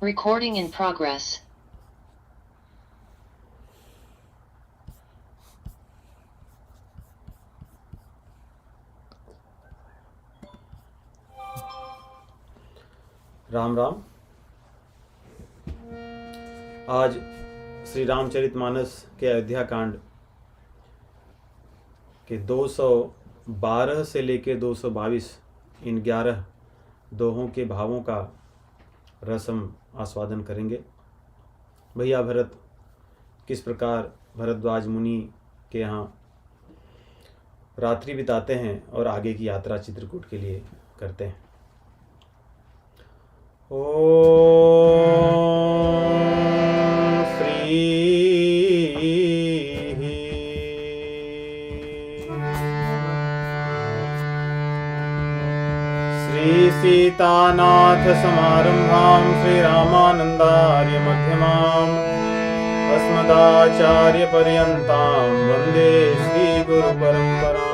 Recording in progress. Ram Ram. आज श्री रामचरितमानस के अयोध्या कांड के 212 से लेकर 222 इन 11 दोहों के भावों का रसम आस्वादन करेंगे। भैया भरत किस प्रकार भरद्वाज मुनि के यहाँ रात्रि बिताते हैं और आगे की यात्रा चित्रकूट के लिए करते हैं। श्री सीतानाथ समारंभां श्रीरामानन्दार्य मध्यमाम् अस्मदाचार्य पर्यन्तां वन्दे श्रीगुरुपरम्पराम्।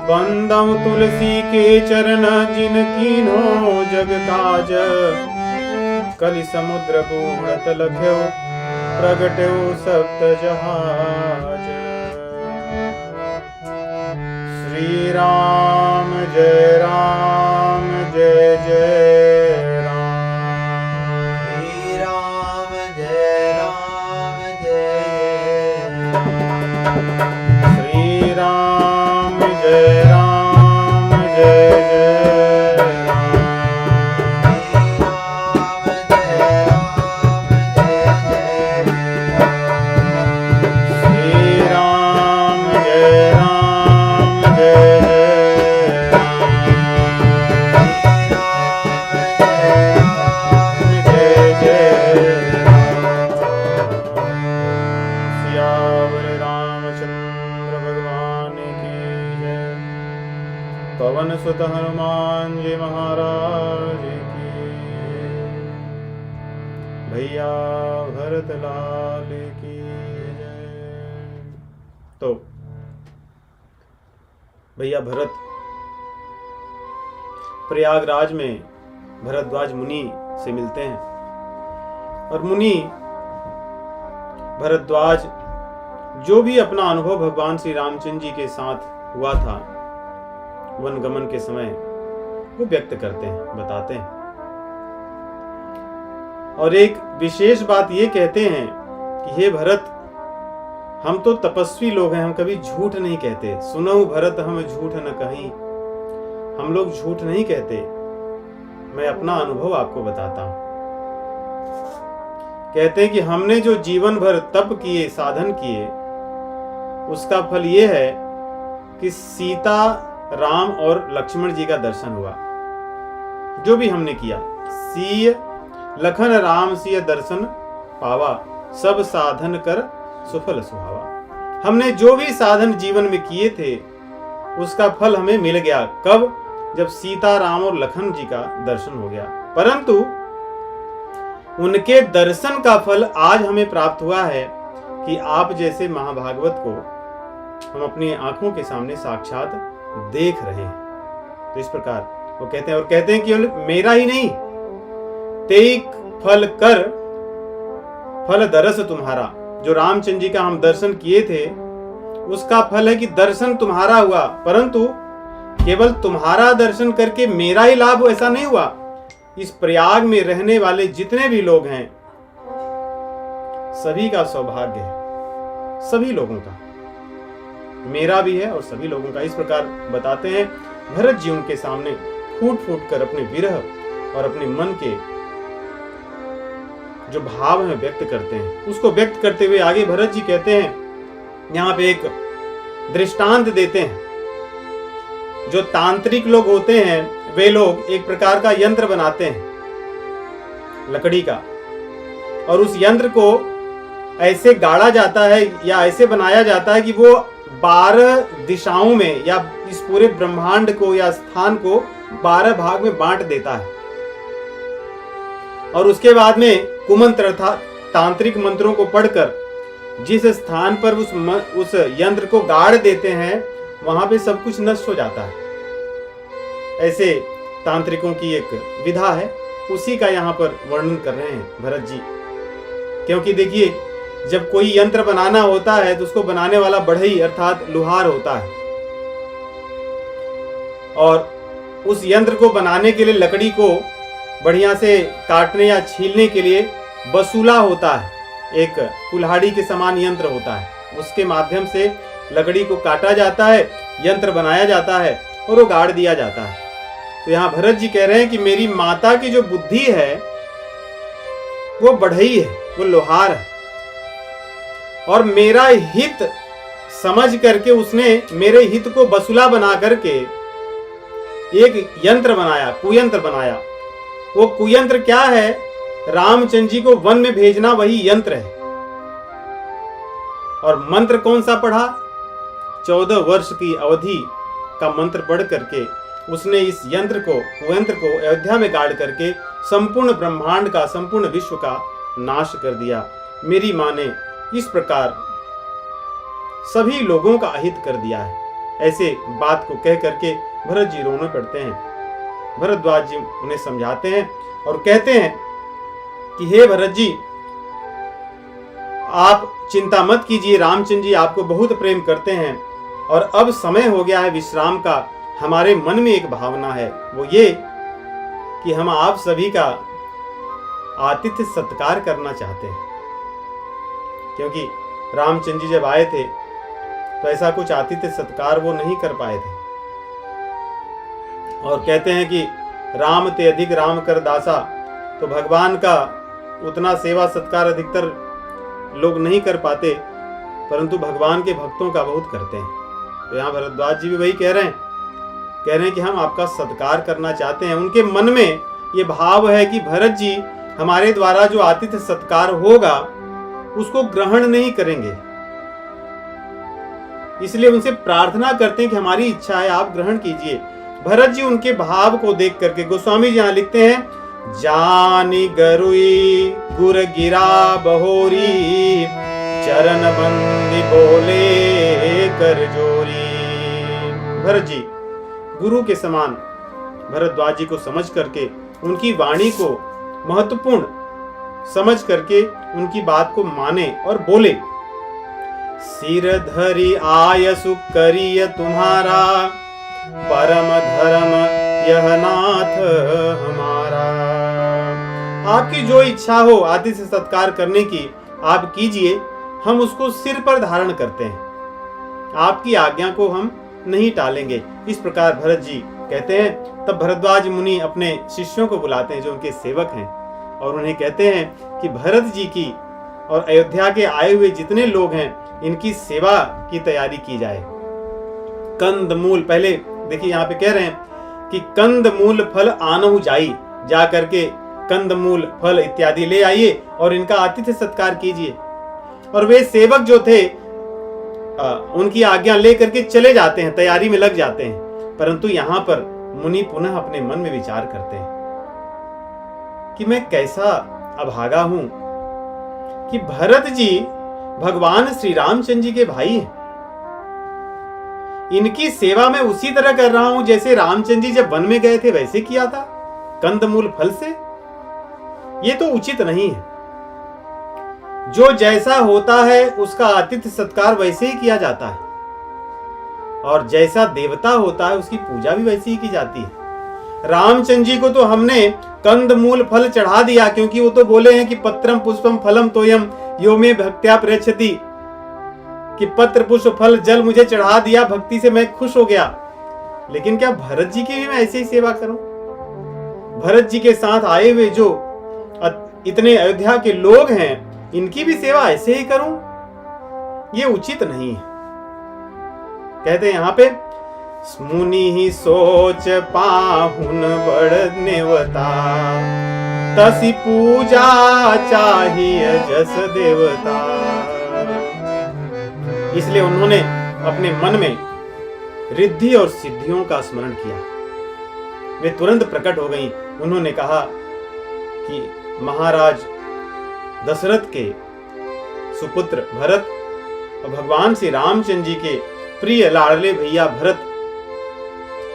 बंदम तुलसी के चरण जिन कीन्हो जग काज, कलि समुद्र पूर्णत लख्यो प्रगट्यो सप्त जहाज। श्री राम जय जय राम। श्री राम जय जय राम। श्री राम जय राम जय जय राम। श्री राम जय राम जय जय राम। जय जय राम। सियावर रामचंद्र भगवान की जय। पवन सुत हनुमान जी महाराज की। भैया भरत लाल की जय। तो भैया भरत प्रयागराज में भरद्वाज मुनि से मिलते हैं और मुनि भरद्वाज जो भी अपना अनुभव भगवान श्री रामचंद्र जी के साथ हुआ था वन गमन के समय वो व्यक्त करते हैं, बताते हैं। और एक विशेष बात ये कहते हैं कि हे भरत, हम तो तपस्वी लोग हैं, हम कभी झूठ नहीं कहते। सुनो भरत हम झूठ न कहीं, हम लोग झूठ नहीं कहते। मैं अपना अनुभव आपको बताता हूं। कहते हैं कि हमने जो जीवन भर तप किए, साधन किए, उसका फल ये है कि सीता, राम और लक्ष्मण जी का दर्शन हुआ। जो भी हमने किया, सीय लखन राम सिय दर्शन पावा, सब साधन कर सुफल सुहावा। हमने जो भी साधन जीवन में किए थे उसका फल हमें मिल गया। कब? जब सीता, राम और लखन जी का दर्शन हो गया। परंतु उनके दर्शन का फल आज हमें प्राप्त हुआ है कि आप जैसे महाभागवत को हम अपनी आंखों के सामने साक्षात देख रहे हैं। तो इस प्रकार वो कहते हैं, और कहते हैं कि मेरा ही नहीं, तेईक फल कर फल दरस तुम्हारा। जो रामचंद्र जी का हम दर्शन किए थे उसका फल है कि दर्शन तुम्हारा हुआ। परंतु केवल तुम्हारा दर्शन करके मेरा ही लाभ हो ऐसा नहीं हुआ। इस प्रयाग में रहने वाले जितने भी लोग हैं सभी का सौभाग्य है, सभी लोगों का, मेरा भी है और सभी लोगों का। इस प्रकार बताते हैं भरत जी उनके सामने फूट फूट कर अपने विरह और अपने मन के जो भाव हैं व्यक्त करते हैं। उसको व्यक्त करते हुए आगे भरत जी कहते हैं, यहाँ पे एक दृष्टांत देते हैं। जो तांत्रिक लोग होते हैं वे लोग एक प्रकार का यंत्र बनाते हैं लकड़ी का, और उस यंत्र को ऐसे गाड़ा जाता है या ऐसे बनाया जाता है कि वो 12 दिशाओं में या इस पूरे ब्रह्मांड को या स्थान को 12 भाग में बांट देता है। और उसके बाद में कुमंत्र अर्थात तांत्रिक मंत्रों को पढ़कर जिस स्थान पर उस यंत्र को गाड़ देते हैं वहां पे सब कुछ नष्ट हो जाता है। ऐसे तांत्रिकों की एक विधा है। उसी का यहाँ पर वर्णन कर रहे हैं भरत जी। क्योंकि देखिए, जब कोई यंत्र बनाना होता है तो उसको बनाने वाला बढ़ई अर्थात लोहार होता है, और उस यंत्र को बनाने के लिए लकड़ी को बढ़िया से काटने या छीलने के लिए बसूला होता है, एक कुल्हाड़ी के समान यंत्र होता है। उसके माध्यम से लकड़ी को काटा जाता है, यंत्र बनाया जाता है और वो गाड़ दिया जाता है। तो यहाँ भरत जी कह रहे हैं कि मेरी माता की जो बुद्धि है वो बढ़ई है, वो लोहार है, और मेरा हित समझ करके उसने मेरे हित को बसुला बना करके एक यंत्र बनाया, कुयंत्र बनाया। वो कुयंत्र क्या है? रामचंद्र जी को वन में भेजना वही यंत्र है। और मंत्र कौन सा पढ़ा? 14 वर्ष की अवधि का मंत्र पढ़ करके उसने इस यंत्र को, कुयंत्र को अयोध्या में गाड़ करके संपूर्ण ब्रह्मांड का, संपूर्ण विश्व का नाश कर दिया। मेरी मां ने इस प्रकार सभी लोगों का अहित कर दिया है। ऐसे बात को कह करके भरत जी रोने पड़ते हैं। भरद्वाज जी उन्हें समझाते हैं और कहते हैं कि हे भरत जी, आप चिंता मत कीजिए, रामचंद्र जी आपको बहुत प्रेम करते हैं और अब समय हो गया है विश्राम का। हमारे मन में एक भावना है, वो ये कि हम आप सभी का आतिथ्य सत्कार करना चाहते हैं। क्योंकि रामचंद्र जी जब आए थे तो ऐसा कुछ आतिथ्य सत्कार वो नहीं कर पाए थे, और कहते हैं कि राम ते अधिक राम कर दासा। तो भगवान का उतना सेवा सत्कार अधिकतर लोग नहीं कर पाते, परंतु भगवान के भक्तों का बहुत करते हैं। तो यहाँ भरद्वाज जी भी वही कह रहे हैं कि हम आपका सत्कार करना चाहते हैं। उनके मन में ये भाव है कि भरत जी हमारे द्वारा जो आतिथ्य सत्कार होगा उसको ग्रहण नहीं करेंगे, इसलिए उनसे प्रार्थना करते हैं कि हमारी इच्छा है आप ग्रहण कीजिए। भरत जी उनके भाव को देख करके, गोस्वामी जी यहाँ लिखते हैं, जानी गरुई गुर गिरा बहोरी, चरण बंदी बोले कर जोरी। भरत जी गुरु के समान भरद्वाज जी को समझ करके, उनकी वाणी को महत्वपूर्ण समझ करके उनकी बात को माने और बोले, सिर धरी आयसु करिय तुम्हारा, परम धर्म यह नाथ हमारा। आपकी जो इच्छा हो आतिथ्य सत्कार करने की आप कीजिए, हम उसको सिर पर धारण करते हैं, आपकी आज्ञा को हम नहीं टालेंगे। इस प्रकार भरत जी कहते हैं। तब भरद्वाज मुनि अपने शिष्यों को बुलाते हैं जो उनके सेवक हैं, और उन्हें कहते हैं कि भरत जी की और अयोध्या के आए हुए जितने लोग हैं इनकी सेवा की तैयारी की जाए। कंद मूल, पहले देखिए यहाँ पे कह रहे हैं कि कंद मूल फल आनहु जाई, जा करके कंद मूल फल इत्यादि ले आइए और इनका आतिथ्य सत्कार कीजिए। और वे सेवक जो थे उनकी आज्ञा ले करके चले जाते हैं, तैयारी में लग जाते हैं। परंतु यहाँ पर मुनि पुनः अपने मन में विचार करते हैं कि मैं कैसा अभागा हूं कि भरत जी भगवान श्री रामचंद्र जी के भाई हैं। इनकी सेवा मैं उसी तरह कर रहा हूं जैसे रामचंद्र जी जब वन में गए थे वैसे किया था, कंदमूल फल से। ये तो उचित नहीं है। जो जैसा होता है उसका आतिथ्य सत्कार वैसे ही किया जाता है, और जैसा देवता होता है उसकी पूजा भी वैसी ही की जाती है। रामचंद्र जी को तो हमने कंदमूल फल चढ़ा दिया, क्योंकि वो तो बोले हैं कि पत्रम पुष्पम फलम तोयम यो में भक्त्या प्रयच्छति, कि पत्र पुष्प फल जल मुझे चढ़ा दिया, भक्ति से मैं खुश हो गया। लेकिन क्या भरत जी की भी मैं ऐसे ही सेवा करूं? भरत जी के साथ आए हुए जो इतने अयोध्या के लोग हैं इनकी भी सेवा ऐसे ही करूं? ये उचित नहीं है। कहते हैं यहाँ पे, मुनि ही सोच पाहुन बड़ नेवता, तसी पूजा चाहिए जस देवता। इसलिए उन्होंने अपने मन में रिद्धि और सिद्धियों का स्मरण किया। वे तुरंत प्रकट हो गईं। उन्होंने कहा कि महाराज दशरथ के सुपुत्र भरत और भगवान श्री रामचंद्र जी के प्रिय लाडले भैया भरत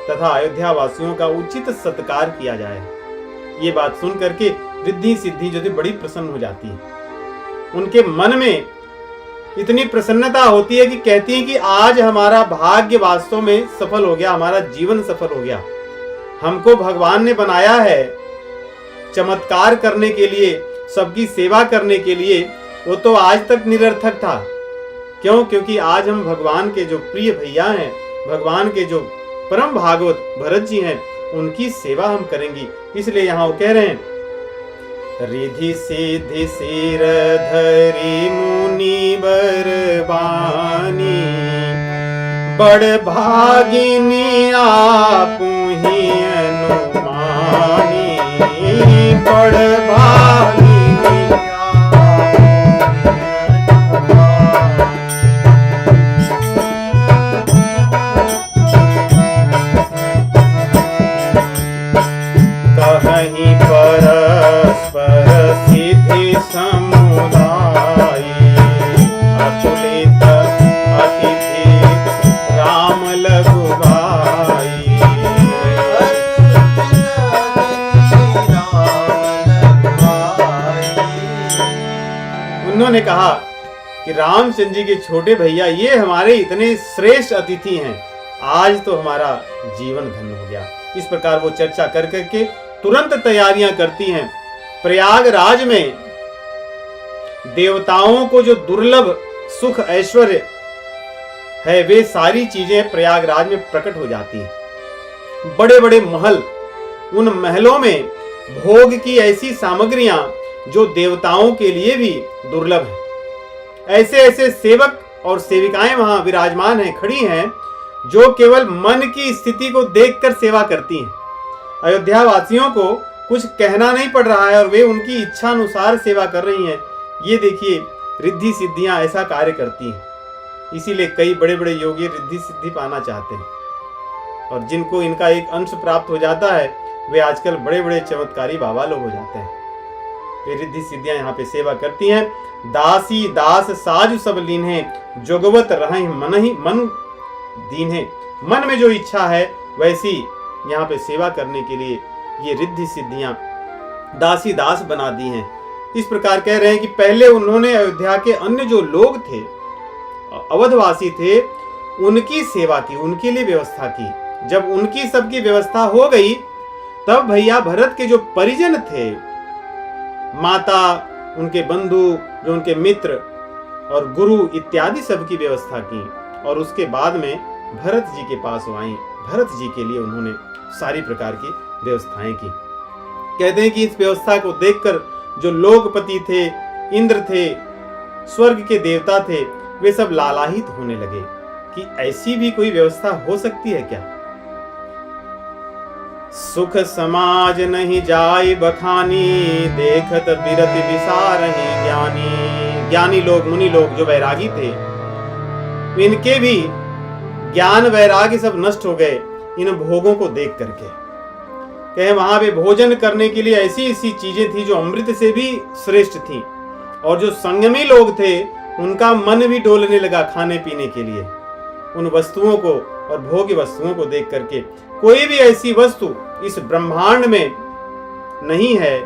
तथा अयोध्या वासियों का उचित सत्कार किया जाए। ये बात सुन करके रिद्धि सिद्धि जो थी बड़ी प्रसन्न हो जाती है। उनके मन में इतनी प्रसन्नता होती है कि कहती है कि आज हमारा भाग्य वास्तव में सफल हो गया, हमारा जीवन सफल हो गया। हमको भगवान ने बनाया है चमत्कार करने के लिए, सबकी सेवा करने के लिए। वो तो आज तक निरर्थक था। क्यों? क्योंकि आज हम भगवान के जो प्रिय भैया हैं, भगवान के जो परम भागवत भरत जी हैं, उनकी सेवा हम करेंगी। इसलिए यहाँ वो कह रहे हैं, रिधि सिद्धि सिर धरि मुनि बर बानी, बड़ भागिनी आपु ही अनुमानी, बड़ भागिनी कहीं परस्पर सिद्धि समुदायी, अतुलित अतिथि राम लघुबाई। उन्होंने कहा कि रामचंद्र जी के छोटे भैया ये हमारे इतने श्रेष्ठ अतिथि हैं, आज तो हमारा जीवन धन्य हो गया। इस प्रकार वो चर्चा कर करके तुरंत तैयारियां करती हैं। प्रयागराज में देवताओं को जो दुर्लभ सुख ऐश्वर्य है, वे सारी चीजें प्रयागराज में प्रकट हो जाती हैं। बड़े बड़े महल, उन महलों में भोग की ऐसी सामग्रियां जो देवताओं के लिए भी दुर्लभ है। ऐसे ऐसे सेवक और सेविकाएं वहां विराजमान हैं, खड़ी हैं, जो केवल मन की स्थिति को देखकर सेवा करती हैं। अयोध्या वासियों को कुछ कहना नहीं पड़ रहा है और वे उनकी इच्छा अनुसार सेवा कर रही हैं। ये देखिए, रिद्धि सिद्धियां ऐसा कार्य करती हैं। इसीलिए कई बड़े बड़े योगी रिद्धि सिद्धि पाना चाहते हैं, और जिनको इनका एक अंश प्राप्त हो जाता है, वे आजकल बड़े बड़े चमत्कारी बाबा लोग हो जाते हैं। वे रिद्धि सिद्धियां यहाँ पे सेवा करती हैं। दासी दास साजु सब लीन्हे, जोगवत रहे मन दीन्हे। मन में जो इच्छा है वैसी यहाँ पे सेवा करने के लिए ये रिद्धि सिद्धियां दासी दास बना दी हैं। इस प्रकार कह रहे हैं कि पहले उन्होंने अयोध्या के अन्य जो लोग थे, अवधवासी थे, उनकी सेवा की, उनके लिए व्यवस्था की। जब उनकी सबकी व्यवस्था हो गई, तब भैया भरत के जो परिजन थे, माता, उनके बंधु, जो उनके मित्र और गुरु इत्यादि सबकी व्यवस्था की, और उसके बाद में भरत जी के पास आई। भरत जी के लिए उन्होंने सारी प्रकार की व्यवस्थाएं की। कहते हैं कि इस व्यवस्था को देखकर जो लोकपति थे, इंद्र थे, स्वर्ग के देवता थे, वे सब लालायित होने लगे कि ऐसी भी कोई व्यवस्था हो सकती है क्या। सुख समाज नहीं जाय बखानी, देखत बिरत विसारहि ज्ञानी। ज्ञानी लोग, मुनि लोग जो वैरागी थे, इनके भी ज्ञान वैराग्य सब नष्ट हो गए इन भोगों को देख करके। कहे वहां पे भोजन करने के लिए ऐसी ऐसी चीजें थी जो अमृत से भी श्रेष्ठ थी, और जो संयमी लोग थे उनका मन भी डोलने लगा खाने पीने के लिए उन वस्तुओं को और भोग्य वस्तुओं को देख करके। कोई भी ऐसी वस्तु इस ब्रह्मांड में नहीं है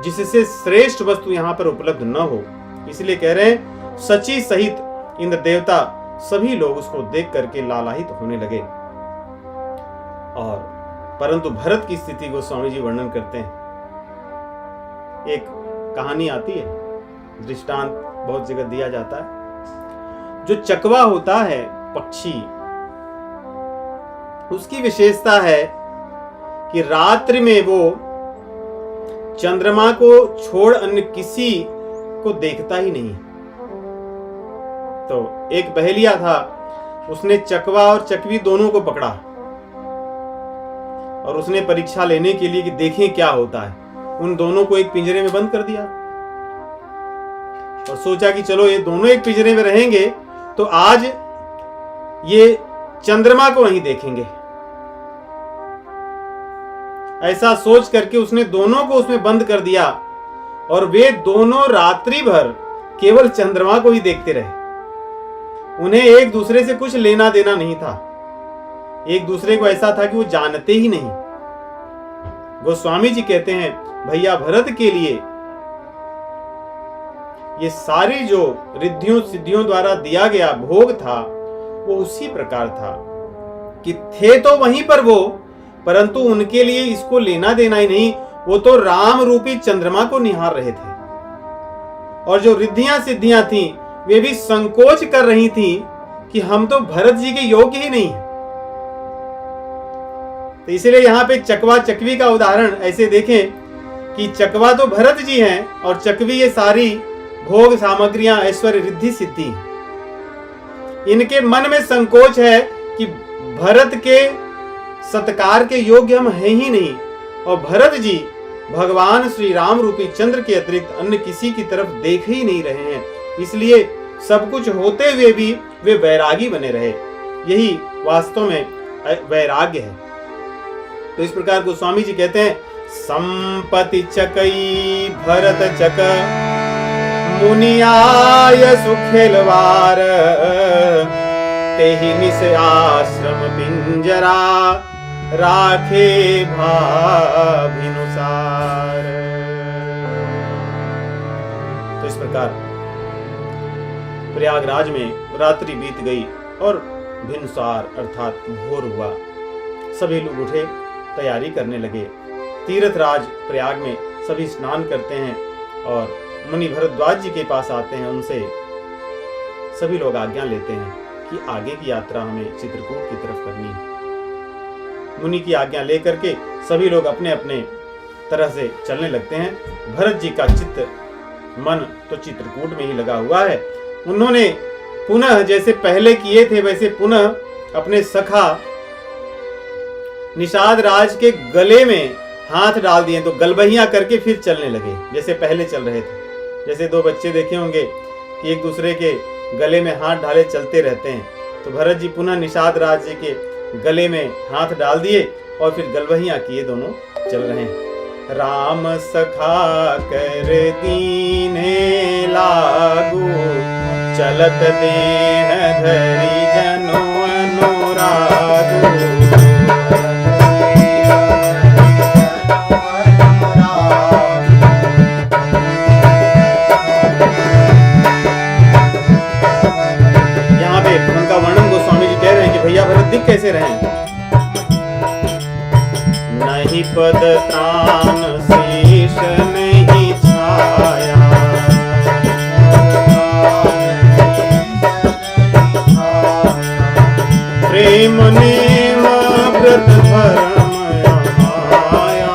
जिससे श्रेष्ठ वस्तु यहाँ पर उपलब्ध न हो। इसलिए कह रहे हैं, सची सहित इंद्र देवता सभी लोग उसको देख करके लालायित होने लगे। और परंतु भरत की स्थिति को स्वामी जी वर्णन करते हैं। एक कहानी आती है, दृष्टांत बहुत जगह दिया जाता है। जो चकवा होता है पक्षी, उसकी विशेषता है कि रात्रि में वो चंद्रमा को छोड़ अन्य किसी को देखता ही नहीं। तो एक बहेलिया था, उसने चकवा और चकवी दोनों को पकड़ा और उसने परीक्षा लेने के लिए कि देखें क्या होता है, उन दोनों को एक पिंजरे में बंद कर दिया और सोचा कि चलो ये दोनों एक पिंजरे में रहेंगे तो आज ये चंद्रमा को नहीं देखेंगे। ऐसा सोच करके उसने दोनों को उसमें बंद कर दिया और वे दोनों रात्रि भर केवल चंद्रमा को ही देखते रहे। उन्हें एक दूसरे से कुछ लेना देना नहीं था, एक दूसरे को ऐसा था कि वो जानते ही नहीं। गोस्वामी जी कहते हैं भैया भरत के लिए ये सारी जो रिद्धियों सिद्धियों द्वारा दिया गया भोग था वो उसी प्रकार था कि थे तो वहीं पर वो, परंतु उनके लिए इसको लेना देना ही नहीं, वो तो राम रूपी चंद्रमा को निहार रहे थे। और जो रिद्धियां सिद्धियां थी वे भी संकोच कर रही थी कि हम तो भरत जी के योग्य ही नहीं है। तो इसलिए यहां पे चकवा चकवी का उदाहरण ऐसे देखें कि चकवा तो भरत जी हैं और चकवी ये सारी भोग सामग्रियां ऐश्वर्य रिद्धि सिद्धि। इनके मन में संकोच है कि भरत के सत्कार के योग्य हम हैं ही नहीं, और भरत जी भगवान श्री राम रूपी चंद्र के अतिरिक्त अन्य किसी की तरफ देख ही नहीं रहे हैं, इसलिए सब कुछ होते हुए भी वे वैरागी बने रहे। यही वास्तव में वैराग्य है। तो इस प्रकार गोस्वामी जी कहते हैं संपत्ति चकई भरत चक मुनियाय सुखेलवार तेहि निस आश्रम पिंजरा राखे भाभिनुसार। तो इस प्रकार प्रयागराज में रात्रि बीत गई और भिनुसार अर्थात भोर हुआ। सभी लोग उठे, तैयारी करने लगे। तीर्थराज प्रयाग में सभी स्नान करते हैं और मुनि भरद्वाज जी के पास आते हैं। उनसे सभी लोग आज्ञा लेते हैं कि आगे की यात्रा हमें चित्रकूट की तरफ करनी है। मुनि की आज्ञा लेकर के सभी लोग अपने अपने तरह से चलने लगते हैं। भरत जी का चित्त मन तो चित्रकूट में ही लगा हुआ है। उन्होंने पुनः जैसे पहले किए थे वैसे पुनः अपने सखा निषाद राज के गले में हाथ डाल दिए, तो गलबहियां करके फिर चलने लगे जैसे पहले चल रहे थे। जैसे दो बच्चे देखे होंगे कि एक दूसरे के गले में हाथ डाले चलते रहते हैं, तो भरत जी पुनः निषाद राज जी के गले में हाथ डाल दिए और फिर गलबहियां किए, दोनों चल रहे हैं। राम सखा कर दीने लागू चलत देह धरी जनो अनुरागू। भैया भरत दिख कैसे रहे? नहीं पद त्राण शीश नहीं छाया, प्रेम नेम व्रत धर्म माया।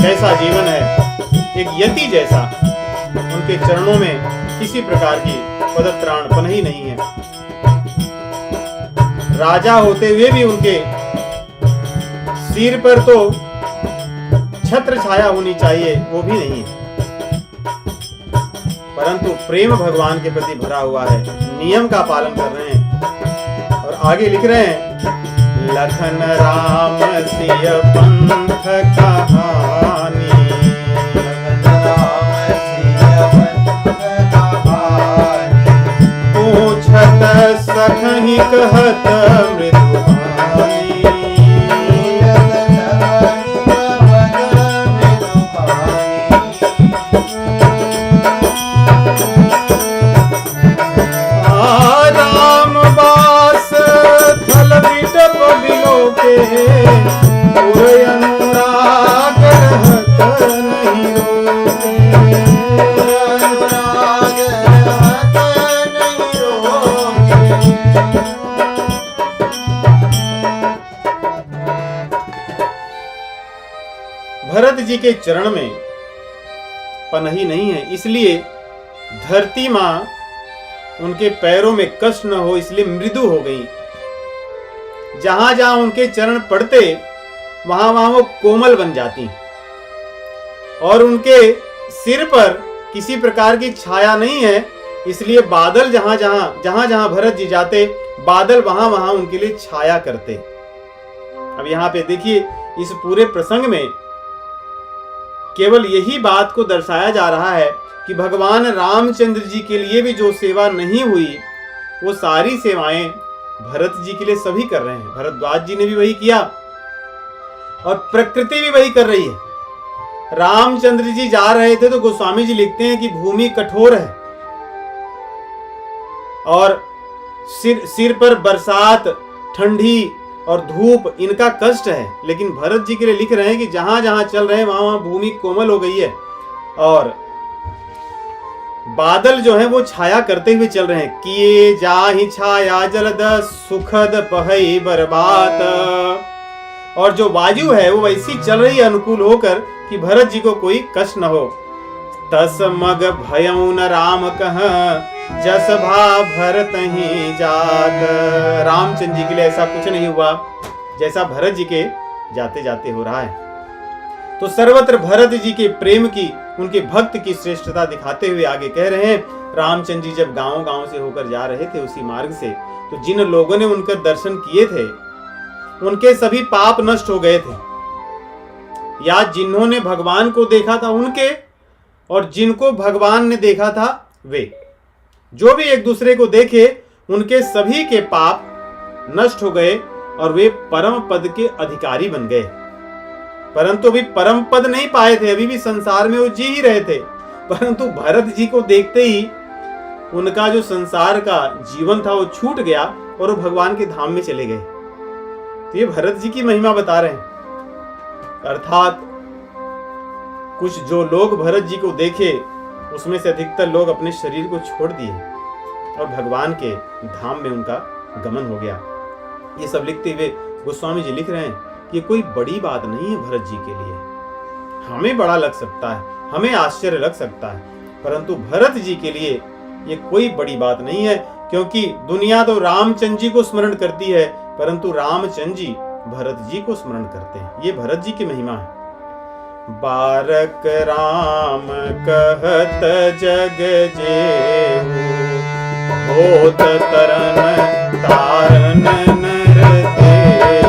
कैसा जीवन है, एक यति जैसा। उनके चरणों में किसी प्रकार की पदत्राणपन ही नहीं है। राजा होते हुए भी उनके सिर पर तो छत्र छाया होनी चाहिए, वो भी नहीं है। परंतु प्रेम भगवान के प्रति भरा हुआ है, नियम का पालन कर रहे हैं। और आगे लिख रहे हैं लखन राम सिय पंथ कहानी, पूछत सखहि कहत मृदुबानी। राम बास थल बिटप बिलोके, पुर अनुराग रहत नहीं रोके। भरत जी के चरण में पनही नहीं है, इसलिए धरती मां उनके पैरों में कष्ट न हो इसलिए मृदु हो गई। जहां जहां उनके चरण पड़ते वहां वहां वो कोमल बन जाती, और उनके सिर पर किसी प्रकार की छाया नहीं है, इसलिए बादल जहां जहां भरत जी जाते बादल वहां वहां उनके लिए छाया करते। अब यहां पे देखिए इस पूरे प्रसंग में केवल यही बात को दर्शाया जा रहा है कि भगवान रामचंद्र जी के लिए भी जो सेवा नहीं हुई वो सारी सेवाएं भरत जी के लिए सभी कर रहे हैं। भरद्वाज जी ने भी वही किया और प्रकृति भी वही कर रही है। रामचंद्र जी जा रहे थे तो गोस्वामी जी लिखते हैं कि भूमि कठोर है और सिर पर बरसात, ठंडी और धूप इनका कष्ट है, लेकिन भरत जी के लिए लिख रहे हैं कि जहां जहां चल रहे हैं वहां वहां भूमि कोमल हो गई है और बादल जो है वो छाया करते हुए चल रहे हैं। किए जाहि छाया जलद सुखद पहई बर्बात। और जो वायु है वो वैसी चल रही है अनुकूल होकर कि भरत जी को कोई कष्ट न हो। तस मग भयउ न राम कह जस भा भरत ही जात। रामचंद्र जी के लिए ऐसा कुछ नहीं हुआ जैसा भरत जी के जाते जाते हो रहा है। तो सर्वत्र भरत जी के प्रेम की, उनके भक्त की श्रेष्ठता दिखाते हुए आगे कह रहे हैं, रामचंद्र जी जब गांव गांव से होकर जा रहे थे उसी मार्ग से, तो जिन लोगों ने उनका दर्शन किए थे उनके सभी पाप नष्ट हो गए थे, या जिन्होंने भगवान को देखा था उनके, और जिनको भगवान ने देखा था वे, जो भी एक दूसरे को देखे उनके सभी के पाप नष्ट हो गए और वे परम पद के अधिकारी बन गए। परंतु अभी परम पद नहीं पाए थे, अभी भी संसार में वो जी ही रहे थे। परंतु भरत जी को देखते ही उनका जो संसार का जीवन था वो छूट गया और वो भगवान के धाम में चले गए। तो ये भरत जी की महिमा बता रहे हैं। अर्थात कुछ जो लोग भरत जी को देखे उसमें से अधिकतर लोग अपने शरीर को छोड़ दिए और भगवान के धाम में उनका गमन हो गया। ये सब लिखते हुए गोस्वामी जी लिख रहे हैं कि कोई बड़ी बात नहीं है भरत जी के लिए। हमें बड़ा लग सकता है, हमें आश्चर्य लग सकता है, परंतु भरत जी के लिए ये कोई बड़ी बात नहीं है, क्योंकि दुनिया तो रामचंद्र जी को स्मरण करती है परंतु रामचंद्र जी भरत जी को स्मरण करते हैं। ये भरत जी की महिमा है। बारक राम कहत जग जेहू, होत तरन तारन नर देहु।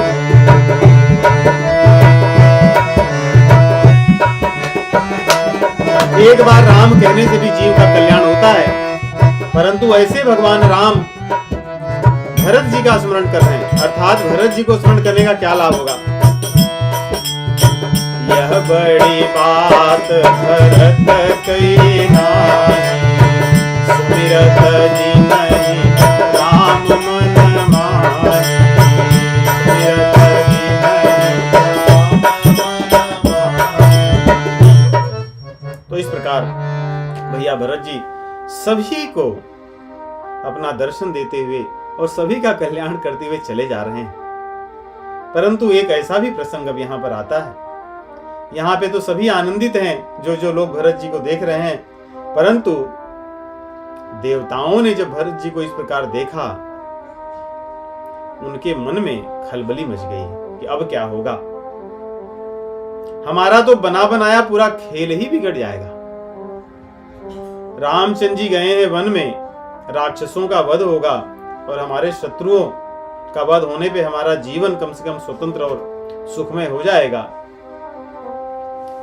एक बार राम कहने से भी जीव का कल्याण होता है, परंतु ऐसे भगवान राम भरत जी का स्मरण कर रहे हैं। अर्थात भरत जी को स्मरण करने का क्या लाभ होगा? यह बड़ी बात भरत कही नाहि, सुमिरत जिनहि राम मन माहि। सुमिरत जिनहि राम मन माहि। तो इस प्रकार भैया भरत जी सभी को अपना दर्शन देते हुए और सभी का कल्याण करते हुए चले जा रहे हैं। परंतु एक ऐसा भी प्रसंग अब यहाँ पर आता है। यहाँ पे तो सभी आनंदित हैं जो लोग भरत जी को देख रहे हैं, परंतु देवताओं ने जब भरत जी को इस प्रकार देखा उनके मन में खलबली मच गई कि अब क्या होगा, हमारा तो बना बनाया पूरा खेल ही बिगड़ जाएगा। रामचंद्र जी गए हैं वन में, राक्षसों का वध होगा और हमारे शत्रुओं का वध होने पे हमारा जीवन कम से कम स्वतंत्र और सुखमय हो जाएगा।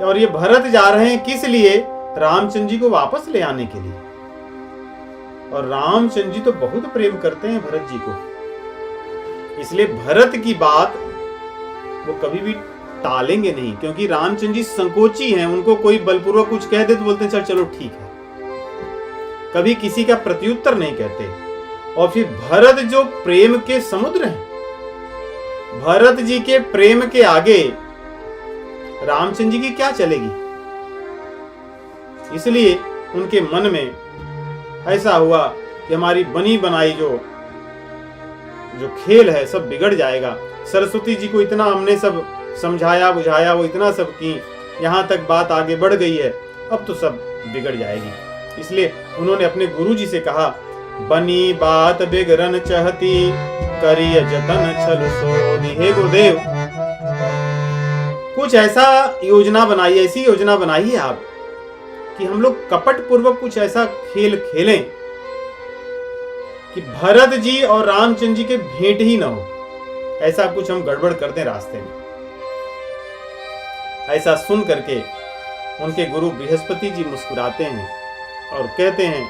और ये भरत जा रहे हैं किस लिए? रामचंद्र जी को वापस ले आने के लिए। और रामचंद्र जी तो बहुत प्रेम करते हैं भरत जी को, इसलिए भरत की बात वो कभी भी टालेंगे नहीं, क्योंकि रामचंद्र जी संकोची हैं। उनको कोई बलपूर्वक कुछ कह दे तो बोलते हैं चलो ठीक है, कभी किसी का प्रत्युत्तर नहीं कहते। और फिर भरत जो प्रेम के समुद्र हैं, भरत जी के प्रेम के आगे रामचंद्र जी की क्या चलेगी। इसलिए उनके मन में ऐसा हुआ कि हमारी बनी बनाई जो खेल है सब बिगड़ जाएगा। सरस्वती जी को इतना हमने सब समझाया बुझाया, वो इतना सब की, यहाँ तक बात आगे बढ़ गई है, अब तो सब बिगड़ जाएगी। इसलिए उन्होंने अपने गुरु जी से कहा, बनी बात बिगड़न चाहती, करिय जतन छल सोधी। हे गुरुदेव, कुछ ऐसा योजना बनाइए, ऐसी योजना बनाइए आप कि हम लोग कपट पूर्वक कुछ ऐसा खेल खेलें कि भरत जी और रामचंद्र जी के भेंट ही ना हो। ऐसा कुछ हम गड़बड़ कर दें रास्ते में। ऐसा सुन करके उनके गुरु बृहस्पति जी मुस्कुराते हैं और कहते हैं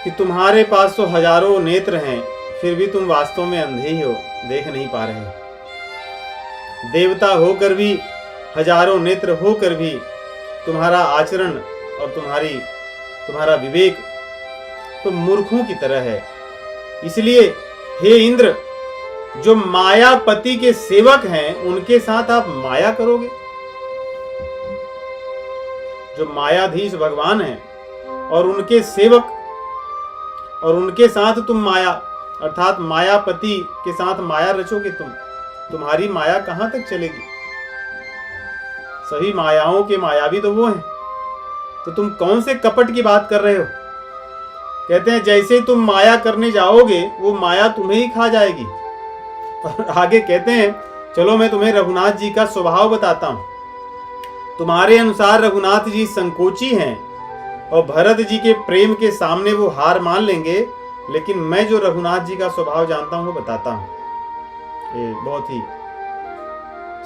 कि तुम्हारे पास तो हजारों नेत्र हैं, फिर भी तुम वास्तव में अंधे ही हो, देख नहीं पा रहे हो। देवता होकर भी, हजारों नेत्र होकर भी तुम्हारा आचरण और तुम्हारा विवेक तो मूर्खों की तरह है। इसलिए हे इंद्र, जो मायापति के सेवक हैं उनके साथ आप माया करोगे। जो मायाधीश भगवान हैं और उनके सेवक और उनके साथ तुम माया अर्थात मायापति के साथ माया रचोगे। तुम्हारी माया कहां तक चलेगी? सभी मायाओं के मायावी तो वो हैं, तो तुम कौन से कपट की बात कर रहे हो? कहते हैं जैसे तुम माया करने जाओगे वो माया तुम्हें ही खा जाएगी। और आगे कहते हैं चलो मैं तुम्हें रघुनाथ जी का स्वभाव बताता हूं। तुम्हारे अनुसार रघुनाथ जी संकोची हैं और भरत जी के प्रेम के सामने वो हार मान लेंगे, लेकिन मैं जो रघुनाथ जी का स्वभाव जानता हूं वो बताता हूं। ये बहुत ही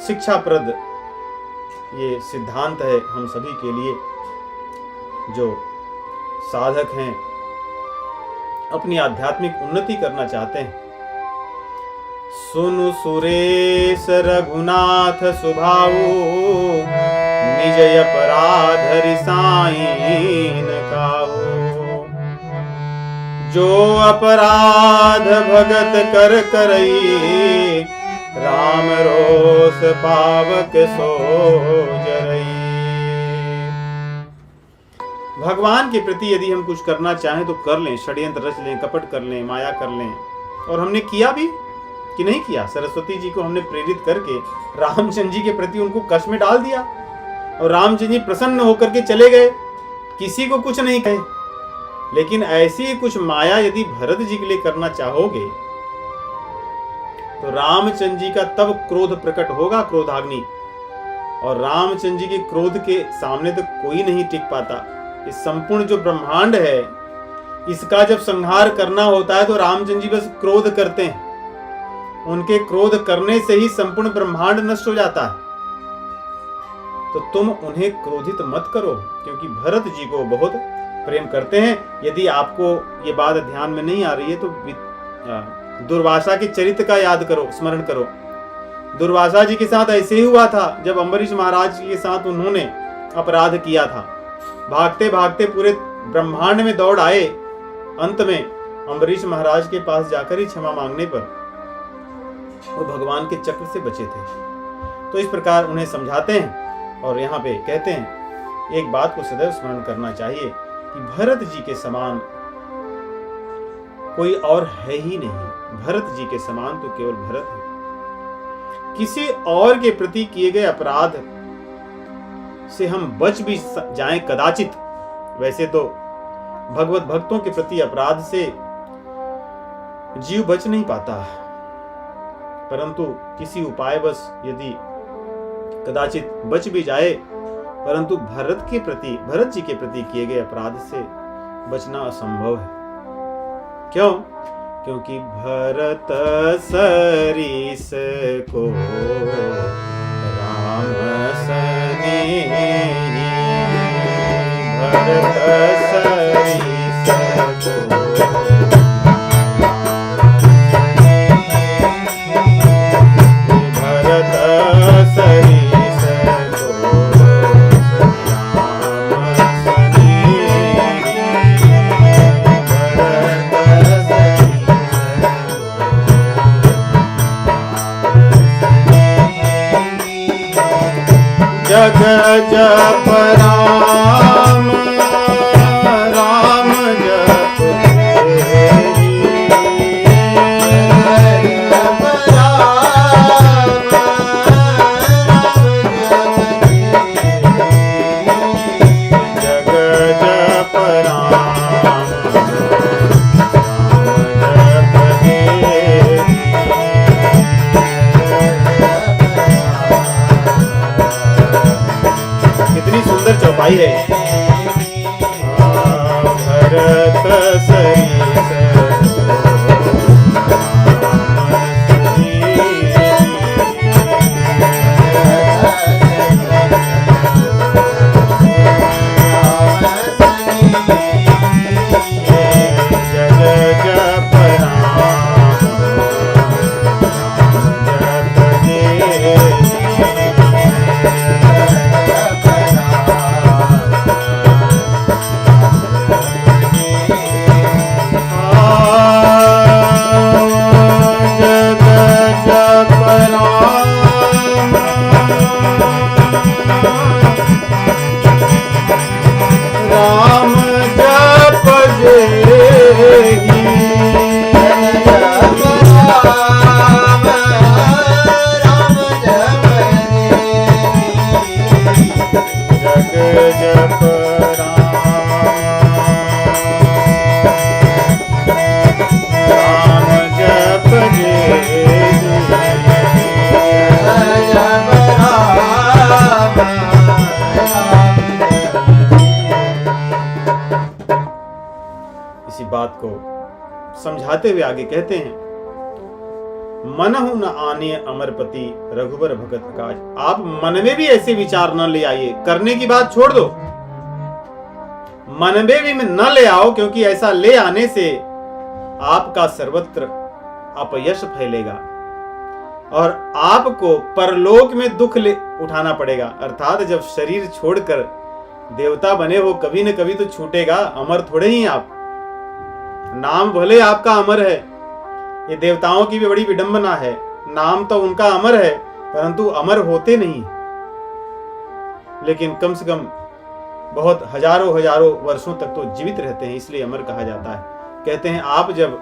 शिक्षाप्रद ये सिद्धांत है हम सभी के लिए, जो साधक हैं, अपनी आध्यात्मिक उन्नति करना चाहते हैं। सुनु सुरेश रघुनाथ सुभाऊ, निज अपराध रिसाईन काऊ। जो अपराध भगत कर करई, राम रोष पावक सो जरई। भगवान के प्रति यदि हम कुछ करना चाहें तो कर लें, षड्यंत्र रच लें, कपट कर लें, माया कर लें। और हमने किया भी कि नहीं किया? सरस्वती जी को हमने प्रेरित करके रामचंद्र जी के प्रति उनको कष्ट में डाल दिया और रामचंद्र जी प्रसन्न होकर के चले गए, किसी को कुछ नहीं कहे। लेकिन ऐसी ही कुछ माया यदि भरत जी के लिए करना चाहोगे तो रामचंद्र जी का तब क्रोध प्रकट होगा, क्रोधाग्नि। और रामचंद्र जी के क्रोध के सामने तो कोई नहीं टिक पाता। इस संपूर्ण जो ब्रह्मांड है इसका जब संहार करना होता है तो रामचंद्र जी बस क्रोध करते हैं। उनके क्रोध करने से ही संपूर्ण ब्रह्मांड नष्ट हो जाता है। तो तुम उन्हें क्रोधित मत करो, क्योंकि भरत जी को बहुत प्रेम करते हैं। यदि आपको ये बात ध्यान में नहीं आ रही है तो दुर्वासा के चरित्र का याद करो, स्मरण करो। दुर्वासा जी के साथ ऐसे ही हुआ था जब अम्बरीश महाराज के साथ उन्होंने अपराध किया था। भागते भागते पूरे ब्रह्मांड में दौड़ आए, अंत में अम्बरीश महाराज के पास जाकर ही क्षमा मांगने पर वो भगवान के चक्र से बचे थे। तो इस प्रकार उन्हें समझाते हैं और यहाँ पे कहते हैं एक बात को सदैव स्मरण करना चाहिए कि भरत जी के समान कोई और है ही नहीं। भरत जी के समान तो केवल भरत है। किसी और के प्रति किए गए अपराध से हम बच भी जाएं कदाचित, वैसे तो भगवत भक्तों के प्रति अपराध से जीव बच नहीं पाता, परंतु किसी उपाय बस यदि कदाचित बच भी जाए, परंतु भरत जी के प्रति किए गए अपराध से बचना असंभव है। क्यों? क्योंकि भरत सरीस को राम सनेही, भरत सरीस को जग जप राम राम जप जग जप राम कितनी सुंदर चौपाई है इसी बात को समझाते हुए आगे कहते हैं, मनहु न आने अमरपति रघुबर भगत काज। आप मन में भी ऐसे विचार न ले आइए, करने की बात छोड़ दो, मन में भी न ले आओ, क्योंकि ऐसा ले आने से आपका सर्वत्र अपयश फैलेगा और आपको परलोक में दुख ले उठाना पड़ेगा। अर्थात जब शरीर छोड़कर देवता बने हो, कभी न कभी तो छूटेगा, अमर थोड़े ही आप। नाम भले आपका अमर है, ये देवताओं की भी बड़ी विडंबना है, नाम तो उनका अमर है परंतु अमर होते नहीं, लेकिन कम से कम बहुत हजारों हजारों वर्षों तक तो जीवित रहते हैं, इसलिए अमर कहा जाता है। कहते हैं आप जब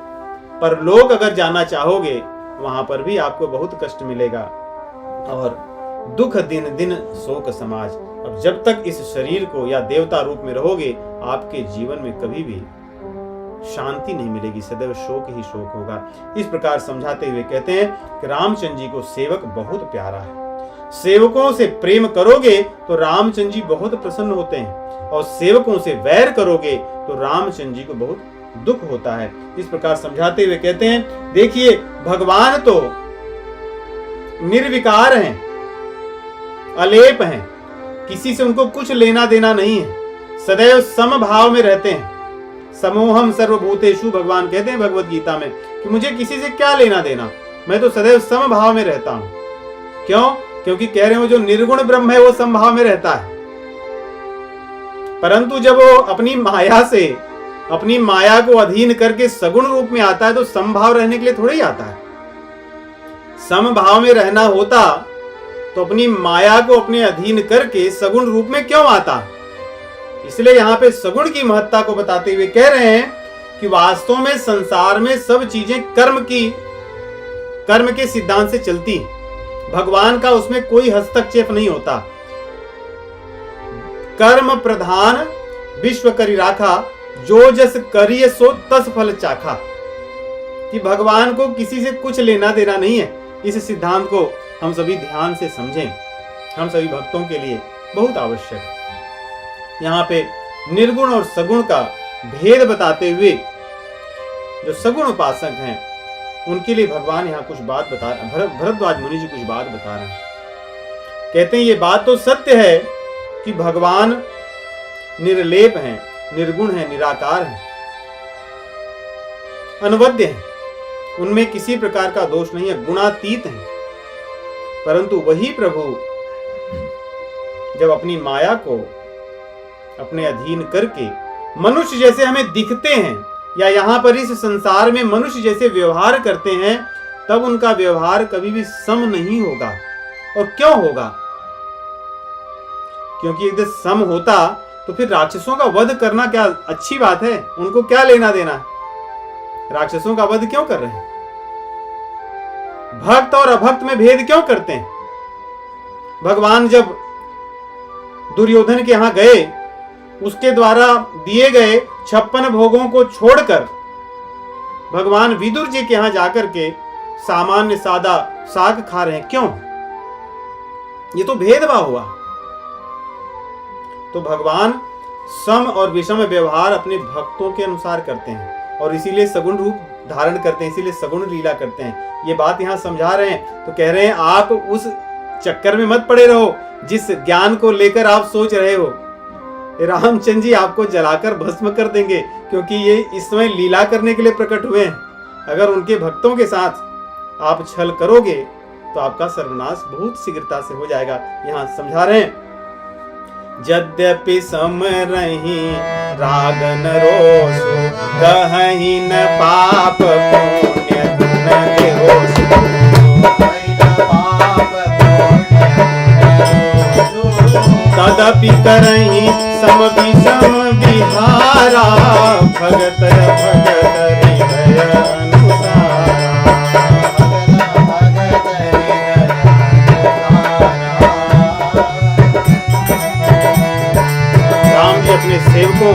परलोक अगर जाना चाहोगे, वहां पर भी आपको बहुत कष्ट मिलेगा और दुख दिन दिन शोक समाज। अब जब तक इस शरीर को या देवता रूप में रहोगे, आपके जीवन में कभी भी शांति नहीं मिलेगी, सदैव शोक ही शोक होगा। इस प्रकार समझाते हुए कहते हैं कि रामचंद्र जी को सेवक बहुत प्यारा है, सेवकों से प्रेम करोगे तो रामचंद्र जी बहुत प्रसन्न होते हैं और सेवकों से वैर करोगे तो रामचंद्र जी को बहुत दुख होता है। इस प्रकार समझाते हुए कहते हैं, देखिए भगवान तो निर्विकार हैं, अलेप हैं, किसी से उनको कुछ लेना देना नहीं है, सदैव समभाव में रहते हैं। समोहम सर्वभूतेषु, भगवान कहते हैं भगवत गीता में कि मुझे किसी से क्या लेना देना, मैं तो सदैव समभाव में रहता हूं। क्यों? क्योंकि कह रहे हो जो निर्गुण ब्रह्म है वो समभाव में रहता है, परंतु जब वो अपनी माया से, अपनी माया को अधीन करके सगुण रूप में आता है तो समभाव रहने के लिए थोड़ा ही आता है। समभाव में रहना होता तो अपनी माया को अपने अधीन करके सगुण रूप में क्यों आता? इसलिए यहां पे सगुण की महत्ता को बताते हुए कह रहे हैं कि वास्तव में संसार में सब चीजें कर्म के सिद्धांत से चलती, भगवान का उसमें कोई हस्तक्षेप नहीं होता। कर्म प्रधान विश्व करी राखा, जो जस करिए सो तस फल चाखा, कि भगवान को किसी से कुछ लेना देना नहीं है। इस सिद्धांत को हम सभी ध्यान से समझें, हम सभी भक्तों के लिए बहुत आवश्यक है। यहाँ पे निर्गुण और सगुण का भेद बताते हुए जो सगुण उपासक हैं उनके लिए भगवान यहाँ कुछ बात बता रहे हैं, भरद्वाज मुनि जी कुछ बात बता रहे हैं। कहते हैं ये बात तो सत्य है कि भगवान निर्लेप हैं, निर्गुण हैं, निराकार हैं, अनवद्य हैं, उनमें किसी प्रकार का दोष नहीं है, गुणातीत हैं। परंतु वही प्रभु जब अपनी माया को अपने अधीन करके मनुष्य जैसे हमें दिखते हैं या यहाँ पर इस संसार में मनुष्य जैसे व्यवहार करते हैं, तब उनका व्यवहार कभी भी सम नहीं होगा। और क्यों होगा? क्योंकि यदि सम होता तो फिर राक्षसों का वध करना क्या अच्छी बात है? उनको क्या लेना देना है? राक्षसों का वध क्यों कर रहे हैं? भक्त और अभक्त में भेद क्यों करते हैं? भगवान जब दुर्योधन के यहां गए, उसके द्वारा दिए गए 56 भोगों को छोड़कर भगवान विदुर जी के यहां जाकर के सामान्य सादा साग खा रहे हैं। क्यों? ये तो भेदभाव हुआ। तो भगवान सम और विषम व्यवहार अपने भक्तों के अनुसार करते हैं और इसीलिए सगुण रूप धारण करते हैं, इसीलिए सगुण लीला करते हैं। ये बात यहां समझा रहे हैं। तो कह रहे हैं आप उस चक्कर में मत पड़े रहो जिस ज्ञान को लेकर आप सोच रहे हो। रामचंद्र जी आपको जलाकर भस्म कर देंगे, क्योंकि ये इस समय लीला करने के लिए प्रकट हुए हैं। अगर उनके भक्तों के साथ आप छल करोगे तो आपका सर्वनाश बहुत शीघ्रता से हो जाएगा। यहाँ समझा रहे हैं, यद्यपि सम रही रागन रोषु, कहीं न पाप पुण्य न बेहोश। तदपि करहीं सम विषम विहारा, भगत भगत हृदय अनुसारा। राम जी अपने सेवकों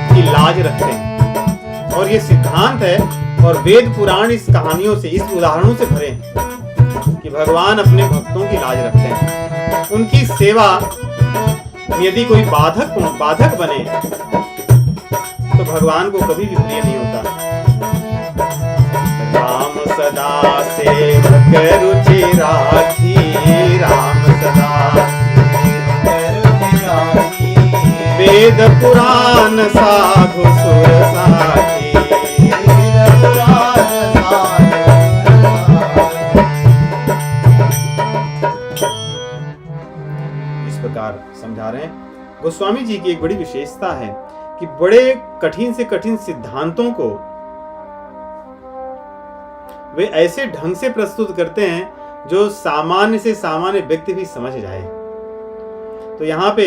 की लाज रखते हैं और ये सिद्धांत है और वेद पुराण इस कहानियों से, इस उदाहरणों से भरे हैं। कि भगवान अपने भक्तों की लाज रखते हैं। उनकी सेवा यदि कोई बाधक बने तो भगवान को कभी भी प्रिय नहीं होता। राम सदा सेवक रुचि राखी, राम सदा वेद पुराण साधु सुर साखी। इस प्रकार समझा रहे हैं। गोस्वामी जी की एक बड़ी विशेषता है कि बड़े कठिन से कठिन सिद्धांतों को वे ऐसे ढंग से प्रस्तुत करते हैं जो सामान्य से सामान्य व्यक्ति भी समझ जाए। तो यहाँ पे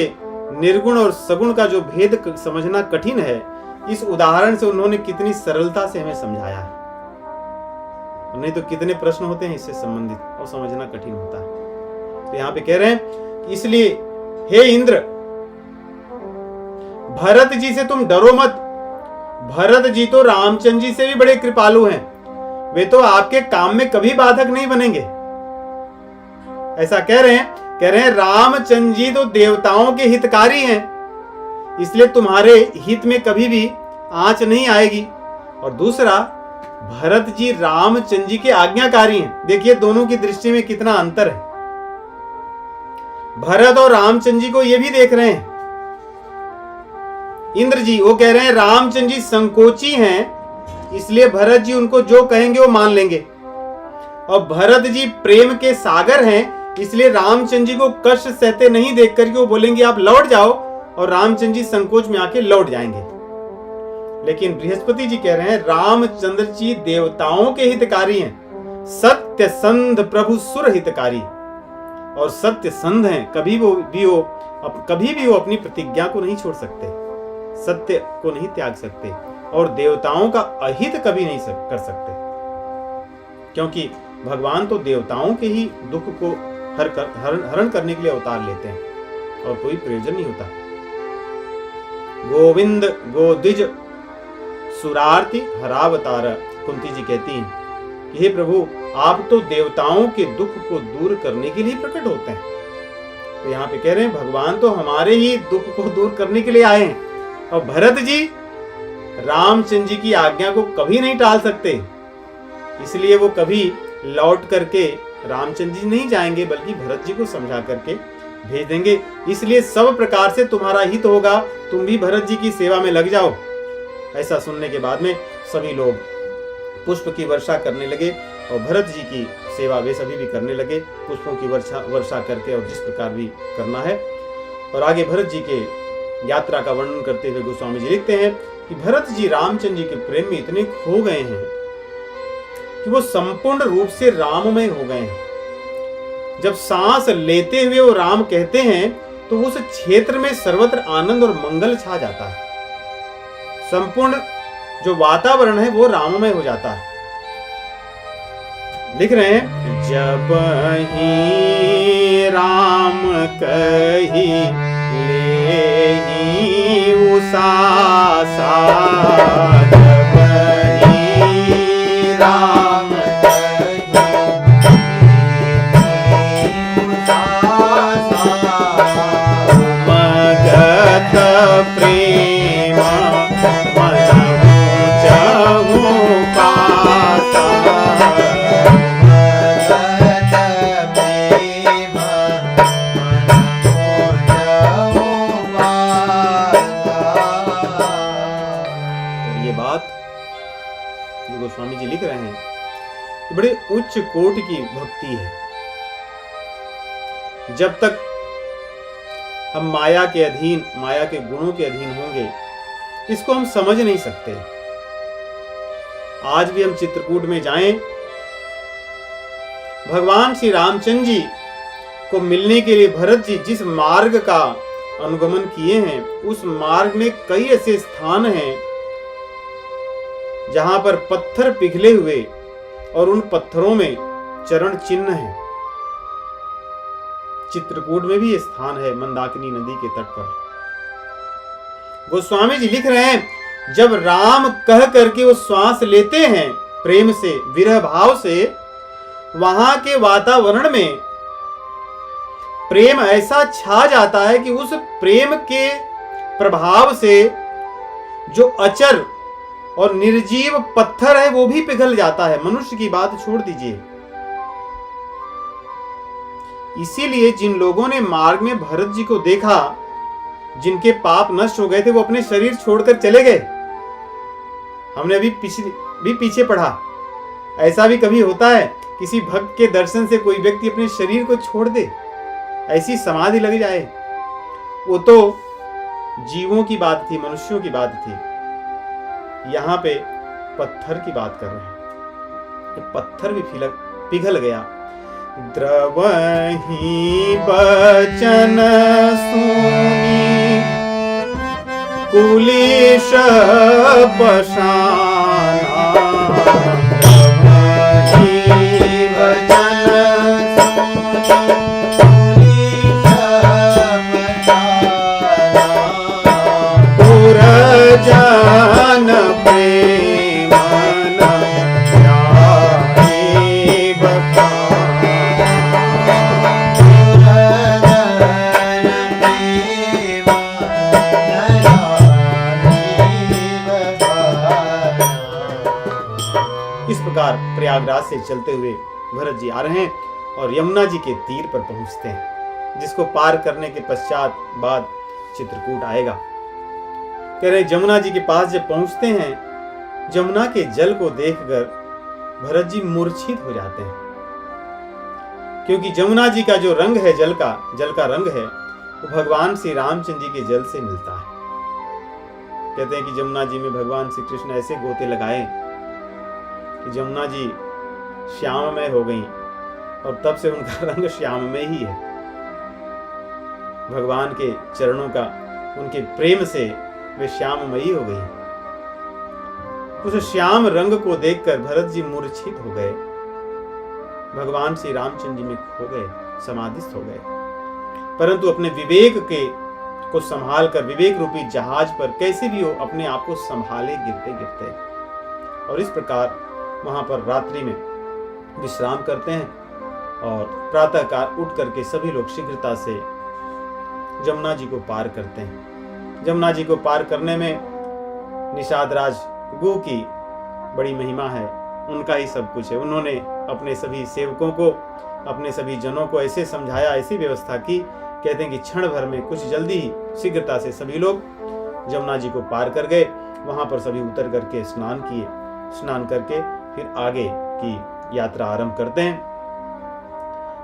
निर्गुण और सगुण का जो भेद समझना कठिन है, इस उदाहरण से उन्होंने कितनी सरलता से हमें समझाया है। नहीं तो कितने प्रश्न होते हैं इससे संबंधित और समझना कठिन होता है। तो यहाँ पे कह रहे हैं कि इसलिए हे इंद्र, भरत जी से तुम डरो मत। भरत जी तो रामचंद्र जी से भी बड़े कृपालु हैं, वे तो आपके काम में कभी बाधक नहीं बनेंगे। ऐसा कह रहे हैं रामचंद्र जी तो देवताओं के हितकारी हैं, इसलिए तुम्हारे हित में कभी भी आंच नहीं आएगी। और दूसरा, भरत जी रामचंद्र जी के आज्ञाकारी हैं। देखिए दोनों की दृष्टि में कितना अंतर है। भरत और रामचंद्र जी को ये भी देख रहे हैं। इंद्र जी वो कह रहे हैं रामचंद्र जी संकोची हैं, इसलिए भरत जी उनको जो कहेंगे वो मान लेंगे। और भरत जी प्रेम के सागर हैं, इसलिए रामचंद्र जी को कष्ट सहते नहीं देख करके वो बोलेंगे आप लौट जाओ, और रामचंद्र जी संकोच में आके लौट जाएंगे। लेकिन बृहस्पति जी कह रहे हैं रामचंद्र जी देवताओं के हितकारी हैं, सत्य संध प्रभु सुर हितकारी। और सत्य संध हैं, कभी भी वो अपनी प्रतिज्ञा को नहीं छोड़ सकते, सत्य को नहीं त्याग सकते, और देवताओं का अहित कभी नहीं कर सकते, क्योंकि भगवान तो देवताओं के ही दुख को हरण करने के लिए अवतार लेते हैं और कोई प्रयोजन नहीं होता। गोविंद गोदिज सुरार्ति हरावतार, कुंती जी कहती हैं कि हे प्रभु, आप तो देवताओं के दुख को दूर करने के लिए प्रकट होते हैं। तो यहाँ पे कह रहे हैं भगवान तो हमारे ही दुख को दूर करने के लिए आए हैं, और भरत जी रामचंद्र जी की आज्ञा को कभी नहीं टाल सकते, इसलिए वो कभी लौट करके रामचंद्र जी नहीं जाएंगे, बल्कि भरत जी को समझा करके भेज देंगे। इसलिए सब प्रकार से तुम्हारा हित होगा, तुम भी भरत जी की सेवा में लग जाओ। ऐसा सुनने के बाद में सभी लोग पुष्प की वर्षा करने लगे, और भरत जी की सेवा वे सभी भी करने लगे, पुष्पों की वर्षा करके, और जिस प्रकार भी करना है। और आगे भरत जी के यात्रा का वर्णन करते हुए गोस्वामी जी लिखते हैं कि भरत जी रामचंद्र जी के प्रेम में इतने खो गए हैं कि वो संपूर्ण रूप से राममय हो गए हैं। जब सांस लेते हुए वो राम कहते हैं तो उस क्षेत्र में सर्वत्र आनंद और मंगल छा जाता है। संपूर्ण जो वातावरण है वो राममय हो जाता है। लिख रहे हैं जब ही राम कही लेहि उसासा, जब ही राम मगध प्रेम मनहु जहु पासा, गोस्वामी जी लिख रहे हैं कि बड़े उच्च कोटि की भक्ति है। जब तक हम माया के अधीन, माया के गुणों के अधीन होंगे, इसको हम समझ नहीं सकते। आज भी हम चित्रकूट में जाएं, भगवान श्री रामचंद्र जी को मिलने के लिए भरत जी जिस मार्ग का अनुगमन किए हैं, उस मार्ग में कई ऐसे स्थान हैं जहां पर पत्थर पिघले हुए और उन पत्थरों में चरण चिन्ह हैं। चित्रकूट में भी ये स्थान है, मंदाकिनी नदी के तट पर। गोस्वामी जी लिख रहे हैं जब राम कह करके वो श्वास लेते हैं प्रेम से, विरह भाव से, वहां के वातावरण में प्रेम ऐसा छा जाता है कि उस प्रेम के प्रभाव से जो अचर और निर्जीव पत्थर है वो भी पिघल जाता है। मनुष्य की बात छोड़ दीजिए। इसीलिए जिन लोगों ने मार्ग में भरत जी को देखा, जिनके पाप नष्ट हो गए थे, वो अपने शरीर छोड़कर चले गए। हमने अभी पीछे पढ़ा, ऐसा भी कभी होता है किसी भक्त के दर्शन से कोई व्यक्ति अपने शरीर को छोड़ दे, ऐसी समाधि लग जाए। वो तो जीवों की बात थी, मनुष्यों की बात थी। यहां पे पत्थर की बात कर रहे हैं। पत्थर भी पिघल गया। द्रवहि बचन सुनी कुलिश पशाना, द्रवहि बचन पुरजन प्रेमन जाहि बखाना, इस प्रकार प्रयागराज से चलते हुए भरत जी आ रहे हैं और यमुना जी के तीर पर पहुंचते हैं, जिसको पार करने के पश्चात बाद चित्रकूट आएगा। कह रहे जमुना जी के पास जब पहुंचते हैं, जमुना के जल को देखकर भरत जी मूर्छित हो जाते हैं, क्योंकि जमुना जी का जो रंग है, जल का रंग है, वो भगवान श्री रामचंद्र जी के जल से मिलता है। कहते हैं कि जमुना जी में भगवान श्री कृष्ण ऐसे गोते लगाए कि जमुना जी श्याममय हो गई, और तब से उनका रंग श्याममय ही है। भगवान के चरणों का, उनके प्रेम से वे श्याममयी हो गई। उस श्याम रंग को देखकर भरत जी मूर्छित हो गए, भगवान श्री रामचंद्र जी में खो गए, समाधिस्थ हो गए। परंतु अपने विवेक को संभाल कर, विवेक रूपी जहाज पर कैसे भी हो अपने आप को संभाले गिरते गिरते, और इस प्रकार वहां पर रात्रि में विश्राम करते हैं। और प्रातःकाल उठ करके सभी लोग शीघ्रता से जमुना जी को पार करते हैं। जमुना जी को पार करने में निषाद राज गु की बड़ी महिमा है, उनका ही सब कुछ है। उन्होंने अपने सभी सेवकों को, अपने सभी जनों को ऐसे समझाया, ऐसी व्यवस्था की, कहते हैं कि क्षण भर में, कुछ जल्दी ही, शीघ्रता से सभी लोग जमुना जी को पार कर गए। वहां पर सभी उतर करके स्नान किए, स्नान करके फिर आगे की यात्रा आरंभ करते हैं।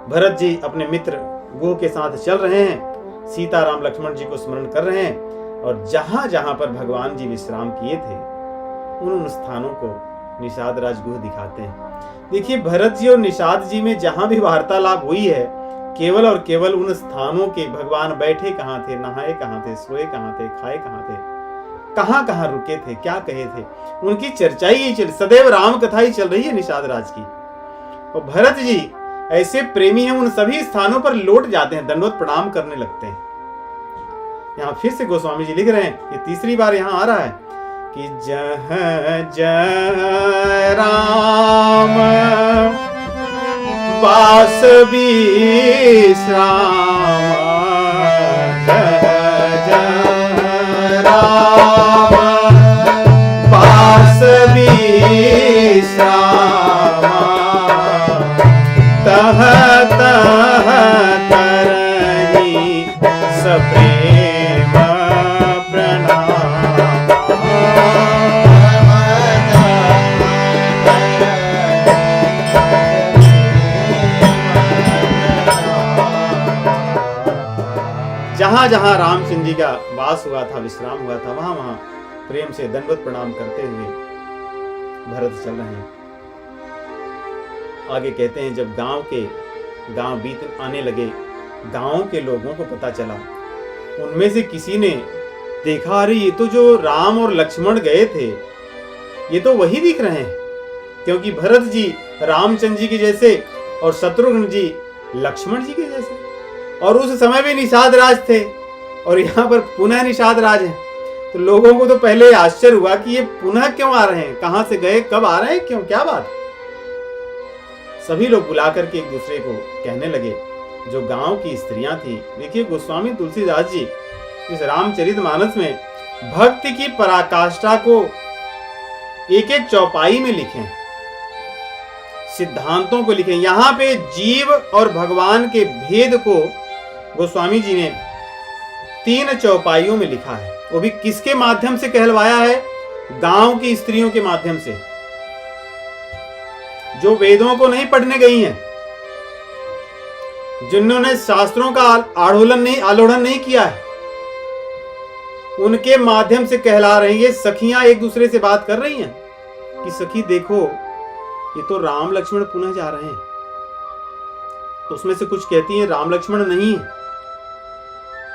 भरत जी अपने मित्र गो के साथ चल रहे हैं, सीताराम लक्ष्मण जी को स्मरण कर रहे हैं, और जहां जहां पर भगवान जी विश्राम किए थे उन स्थानों को निषाद राज गुह दिखाते हैं। देखिए, भरत जी और निषाद जी में जहां भी वार्तालाप हुई है, केवल और केवल उन स्थानों के, भगवान बैठे कहाँ थे, नहाए कहाँ थे, सोए कहाँ थे, खाए कहाँ थे, कहाँ कहाँ रुके थे, क्या कहे थे, उनकी चर्चा ही चल, सदैव राम कथा ही चल रही है निषाद राज की। और भरत जी ऐसे प्रेमी हैं, उन सभी स्थानों पर लौट जाते हैं, दंडवत प्रणाम करने लगते हैं। यहाँ फिर से गोस्वामी जी लिख रहे हैं, ये तीसरी बार यहाँ आ रहा है कि जह जह राम बास विश्राम, जह जह राम बास विश्राम, तह तह करही सप्रेम प्रणाम। जहां जहां रामचंद्र जी का वास हुआ था, विश्राम हुआ था, वहां वहां प्रेम से दंडवत प्रणाम करते हुए भरत चल रहे हैं। आगे कहते हैं, जब गांव बीत आने लगे, गांव के लोगों को पता चला, उनमें से किसी ने देखा, अरे ये तो जो राम और लक्ष्मण गए थे, ये तो वही दिख रहे हैं, क्योंकि भरत जी रामचंद्र जी के जैसे और शत्रुघ्न जी लक्ष्मण जी के जैसे, और उस समय भी निषाद राज थे, और यहाँ पर पुनः निषाद राज हैं। तो लोगों को तो पहले आश्चर्य हुआ कि ये पुनः क्यों आ रहे हैं, कहां से गए, कब आ रहे हैं, क्यों, क्या बात। सभी लोग बुला करके एक दूसरे को कहने लगे, जो गांव की स्त्रियां थी। देखिए गोस्वामी तुलसीदास जी इस रामचरितमानस में भक्ति की पराकाष्ठा को एक एक चौपाई में लिखे, सिद्धांतों को लिखे। यहां पे जीव और भगवान के भेद को गोस्वामी जी ने 3 चौपाइयों में लिखा है। वो भी किसके माध्यम से कहलवाया है? गांव की स्त्रियों के माध्यम से, जो वेदों को नहीं पढ़ने गई हैं, जिन्होंने शास्त्रों का आलोड़न नहीं किया है, उनके माध्यम से कहला रही है। सखियां एक दूसरे से बात कर रही हैं कि सखी देखो, ये तो राम लक्ष्मण पुनः जा रहे हैं। तो उसमें से कुछ कहती हैं राम लक्ष्मण नहीं है,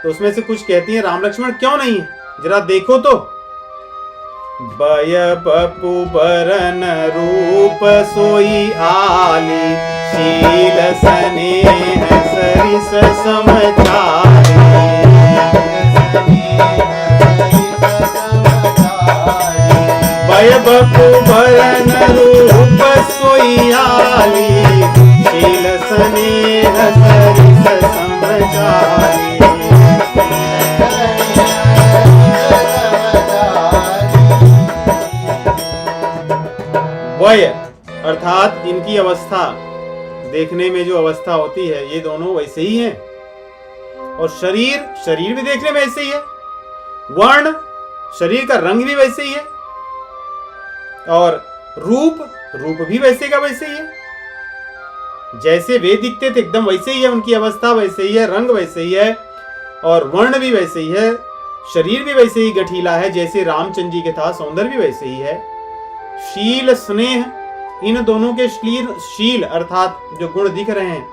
तो उसमें से कुछ कहती हैं राम लक्ष्मण क्यों नहीं है, जरा देखो तो। बय बपु बरन रूप सोई आली, शील स्नेह सरिस समझाली। बय बपु बरन रूप सोई आली, शील स्नेह सरिस समझाली। वय अर्थात इनकी अवस्था, देखने में जो अवस्था होती है, ये दोनों वैसे ही हैं। और शरीर भी देखने में ऐसे ही है, वर्ण शरीर का रंग भी वैसे ही है, और रूप भी वैसे का वैसे ही है। जैसे वे दिखते थे एकदम वैसे ही है, उनकी अवस्था वैसे ही है, रंग वैसे ही है, और वर्ण भी वैसे ही है, शरीर भी वैसे ही गठीला है जैसे रामचंद्र जी के था, सौंदर्य भी वैसे ही है। शील स्नेह, इन दोनों के शील अर्थात जो गुण दिख रहे हैं,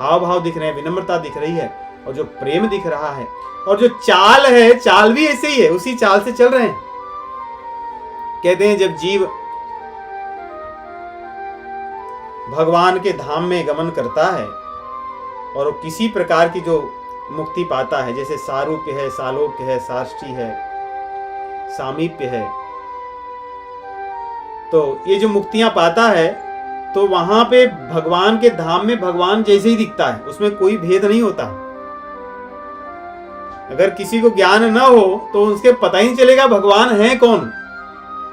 हाव भाव दिख रहे हैं, विनम्रता दिख रही है, और जो प्रेम दिख रहा है, और जो चाल है, चाल भी ऐसे ही है, उसी चाल से चल रहे हैं। कहते हैं जब जीव भगवान के धाम में गमन करता है और वो किसी प्रकार की जो मुक्ति पाता है, जैसे सारूप्य है, सालोक्य है, साष्टी है, सामीप्य है, तो ये जो मुक्तियां पाता है, तो वहां पे भगवान के धाम में भगवान जैसे ही दिखता है, उसमें कोई भेद नहीं होता। अगर किसी को ज्ञान न हो तो उसके पता ही नहीं चलेगा भगवान है कौन।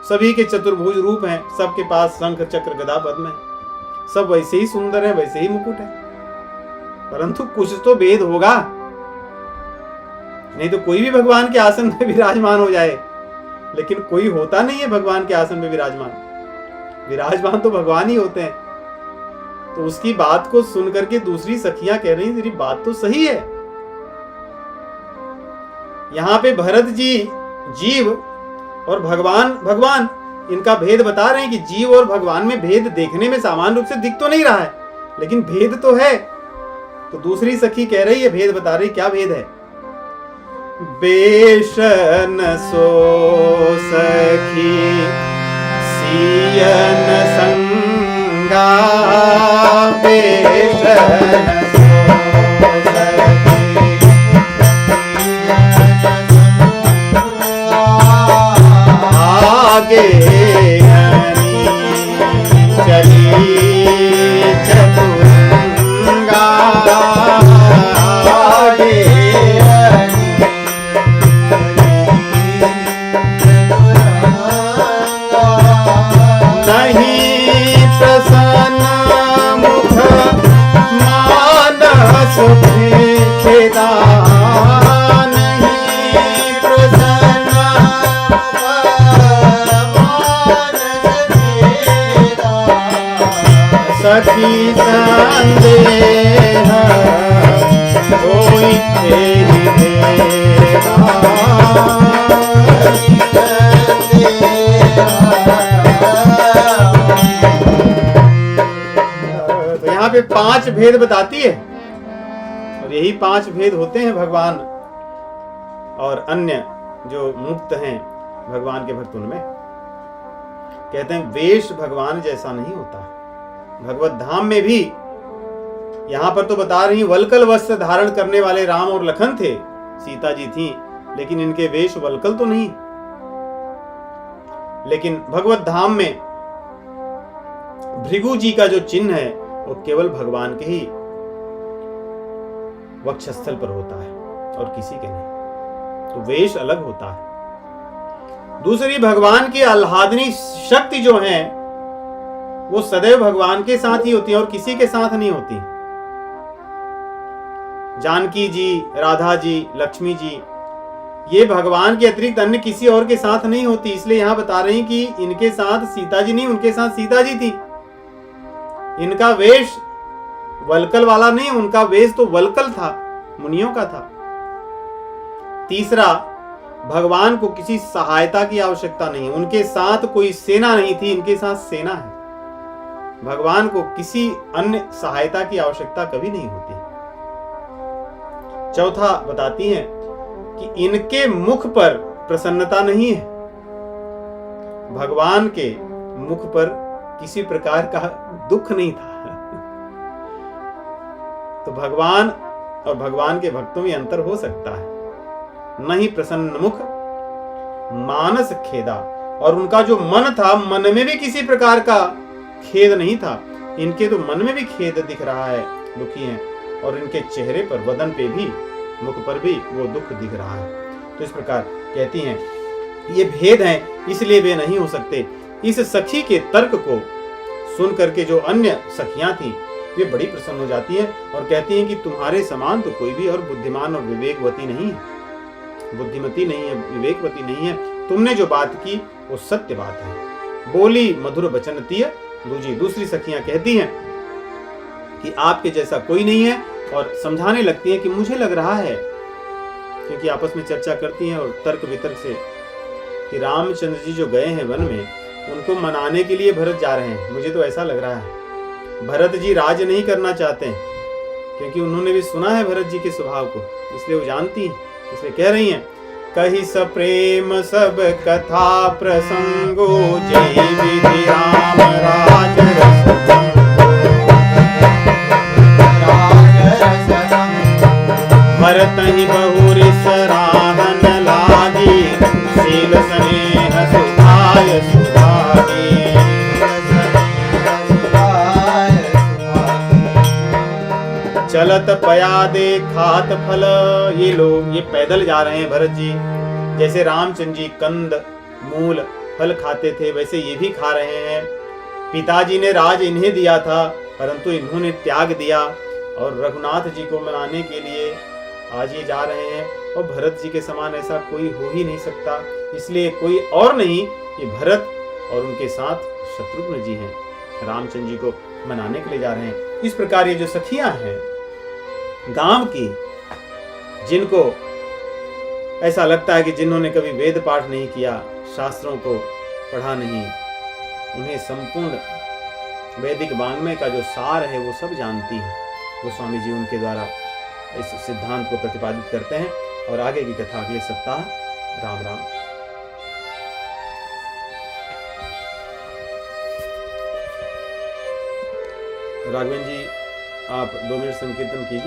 सभी के चतुर्भुज रूप हैं, सबके पास शंख चक्र गदा पद्म है, सब वैसे ही सुंदर है, वैसे ही मुकुट है, परंतु कुछ तो भेद होगा, नहीं तो कोई भी भगवान के आसन में विराजमान हो जाए, लेकिन कोई होता नहीं है भगवान के आसन में विराजमान तो भगवान ही होते हैं। तो उसकी बात को सुन करके दूसरी सखियां कह रही तेरी बात तो सही है। यहां पे भरत जी जीव और भगवान इनका भेद बता रहे हैं कि जीव और भगवान में भेद देखने में सामान्य रूप से दिख तो नहीं रहा है, लेकिन भेद तो है। तो दूसरी सखी कह रही है, भेद बता रही, क्या भेद है? बेशन सो सखी सियन संगा, बेशन सो सखी आगे चली चतुरंगा, आगे नहीं प्रसन्न मुख मानस खेदा, नहीं प्रसन्न सखी संदेह कोई तेरी देवा। तो यहाँ पे 5 भेद बताती है, और यही 5 भेद होते हैं भगवान और अन्य जो मुक्त हैं भगवान के भक्त, उनमें कहते हैं वेश भगवान जैसा नहीं होता। भगवत धाम में भी यहां पर तो बता रही वलकल वस्त्र धारण करने वाले राम और लखन थे, सीता जी थी, लेकिन इनके वेश वलकल तो नहीं। लेकिन भगवत धाम में भृगु जी का जो चिन्ह है, वो केवल भगवान के ही वक्षस्थल पर होता है और किसी के नहीं। तो वेश अलग होता है। दूसरी, भगवान की आह्लादनी शक्ति जो है वो सदैव भगवान के साथ ही होती है और किसी के साथ नहीं होती। जानकी जी, राधा जी, लक्ष्मी जी, ये भगवान के अतिरिक्त अन्य किसी और के साथ नहीं होती। इसलिए यहां बता रही कि इनके साथ सीता जी नहीं, उनके साथ सीता जी थी। इनका वेश वल्कल वाला नहीं, उनका वेश तो वल्कल था, मुनियों का था। तीसरा, भगवान को किसी सहायता की आवश्यकता नहीं है, उनके साथ कोई सेना नहीं थी, इनके साथ सेना है। भगवान को किसी अन्य सहायता की आवश्यकता कभी नहीं होती। चौथा, बताती हैं कि इनके मुख पर प्रसन्नता नहीं है। भगवान के मुख पर किसी प्रकार का दुख नहीं था। तो भगवान और भगवान के भक्तों में अंतर हो सकता है। नहीं प्रसन्न मुख मानस खेदा, और उनका जो मन था, मन में भी किसी प्रकार का खेद नहीं था। इनके तो मन में भी खेद दिख रहा है, दुखी हैं, और इनके चेहरे पर, वदन पे भी, मुख पर भी वो दुख दिख रहा है। तो इस प्रकार कहती हैं ये भेद हैं, इसलिए वे नहीं हो सकते। इस सखी के तर्क को सुन करके जो अन्य सखियां थीं वे बड़ी प्रसन्न हो जाती हैं और कहती हैं कि तुम्हारे समान तो कोई भी और बुद्धिमान और विवेकवती नहीं है, बुद्धिमती नहीं है, विवेकवती नहीं है। तुमने जो बात की वो सत्य बात है। बोली मधुर वचन तीय दूजी। दूसरी सखियां कहती हैं कि आपके जैसा कोई नहीं है, और समझाने लगती हैं कि मुझे लग रहा है, क्योंकि आपस में चर्चा करती हैं और तर्क वितर्क से, कि रामचंद्र जी जो गए हैं वन में, उनको मनाने के लिए भरत जा रहे हैं। मुझे तो ऐसा लग रहा है भरत जी राज नहीं करना चाहते हैं, क्योंकि उन्होंने भी सुना है भरत जी के स्वभाव को, इसलिए वो जानती हैं। इसलिए कह रही हैं, कही स प्रेम सब कथा प्रसंगो, जय विधि राम राज रस भरत ही बहुरी सराहन लागी, शील स्नेह सुधाय सुधागी। चलत पया दे खात फल। ये लोग, ये पैदल जा रहे हैं भरत जी। जैसे रामचंद्र जी कंद मूल फल खाते थे, वैसे ये भी खा रहे हैं। पिताजी ने राज इन्हें दिया था, परंतु इन्होंने त्याग दिया, और रघुनाथ जी को मनाने के लिए आज ये जा रहे हैं। और भरत जी के समान ऐसा कोई हो ही नहीं सकता, इसलिए कोई और नहीं, ये भरत और उनके साथ शत्रुघ्न जी हैं, रामचंद्र जी को मनाने के लिए जा रहे हैं। इस प्रकार ये जो सखियां हैं गांव की, जिनको ऐसा लगता है कि जिन्होंने कभी वेद पाठ नहीं किया, शास्त्रों को पढ़ा नहीं, उन्हें संपूर्ण वैदिक वाङ्मय का जो सार है वो सब जानती हैं। गोस्वामी जी उनके द्वारा इस सिद्धांत को प्रतिपादित करते हैं। और आगे की कथा अगले सप्ताह। राम राम। राघवेंद्र जी, आप 2 मिनट संकीर्तन कीजिए।